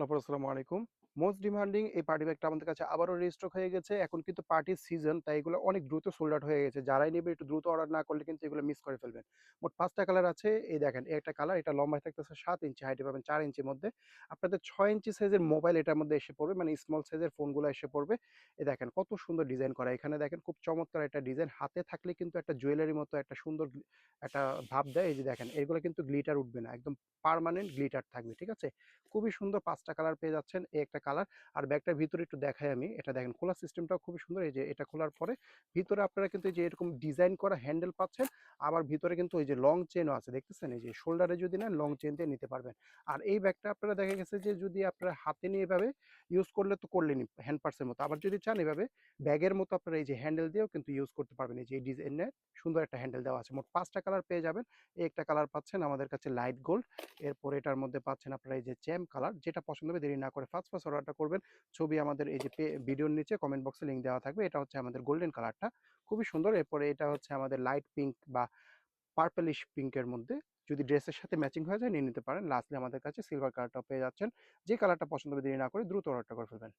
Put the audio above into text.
আসসালামু আলাইকুম। Most demanding এই পার্টি ব্যাগটা আমাদের কাছে আবারও রিস্টক হয়ে গেছে। এখন কিন্তু পার্টির সিজন, তাই এগুলো অনেক দ্রুত সোল্ড আউট হয়ে গেছে। যারাই নিবে একটু দ্রুত অর্ডার না করলে কিন্তু এগুলো মিস করে ফেলবেন। মোট ৫ টা কালার আছে। এই দেখেন, এই একটা কালার, এটা লম্বায় থাকতেছে ৭ ইঞ্চি, হাইটে পাবেন ৪ ইঞ্চির মধ্যে। আপনাদের ৬ ইঞ্চি সাইজের মোবাইল এটার মধ্যে এসে পড়বে, মানে স্মল সাইজের ফোনগুলো এসে পড়বে। এই দেখেন কত সুন্দর ডিজাইন করা। এখানে দেখেন খুব চমৎকার একটা ডিজাইন। হাতে থাকলে কিন্তু একটা জুয়েলারির মতো একটা সুন্দর একটা ভাব দেয়। এই যে দেখেন, এগুলো কিন্তু গ্লিটার উঠবে না। একদম পার্মানেন্ট গ্লিটার থাকবে। ঠিক আছে? খুবই সুন্দর ৫ টা কালার পেয়ে যাচ্ছেন। এই একটা কালার। আর ব্যাগটার ভিতরে একটু দেখাই আমি। এটা দেখেন, খোলার সিস্টেমটাও খুবই সুন্দর। এই যে এটা খোলার পরে ভিতরে আপনারা কিন্তু এই যে এরকম ডিজাইন করা হ্যান্ডেল পাচ্ছেন। আবার ভিতরে কিন্তু ওই যে লং চেইনও আছে। দেখতেছেন? এই যে শোল্ডারে যদি নেন, লং চেইন দিয়ে নিতে পারবেন। আর এই ব্যাগটা আপনারা দেখা গেছে যে যদি আপনারা হাতে নিয়ে এভাবে ইউজ করলে তো করলেনই হ্যান্ড পার্সের মতো। আবার যদি চান এভাবে ব্যাগের মতো আপনারা এই যে হ্যান্ডেল দিয়েও কিন্তু ইউজ করতে পারবেন। এই যে এই ডিজাইনের সুন্দর একটা হ্যান্ডেল দেওয়া আছে। মোট ৫ টা কালার পেয়ে যাবেন। এই একটা কালার পাচ্ছেন আমাদের কাছে লাইট গোল্ড। এরপর এটার মধ্যে পাচ্ছেন আপনারা এই যে জ্যাম কালার। যেটা পছন্দ হবে দেরি না করে ফার্স্ট অর্ডারটা করবেন। ছবি আমাদের এই যে ভিডিওর নিচে কমেন্ট বক্সে লিংক দেওয়া থাকবে। এটা হচ্ছে আমাদের গোল্ডেন কালারটা, খুবই সুন্দর। এরপরে এটা হচ্ছে আমাদের লাইট পিঙ্ক বা পার্পলিশ পিঙ্কের মধ্যে। যদি ড্রেসের সাথে ম্যাচিং হয়ে যায় নিয়ে নিতে পারেন। লাস্টলি আমাদের কাছে সিলভার কালারটাও পেয়ে যাচ্ছেন। যে কালারটা পছন্দ হবে দেরি না করে দ্রুত অর্ডারটা করে ফেলবেন।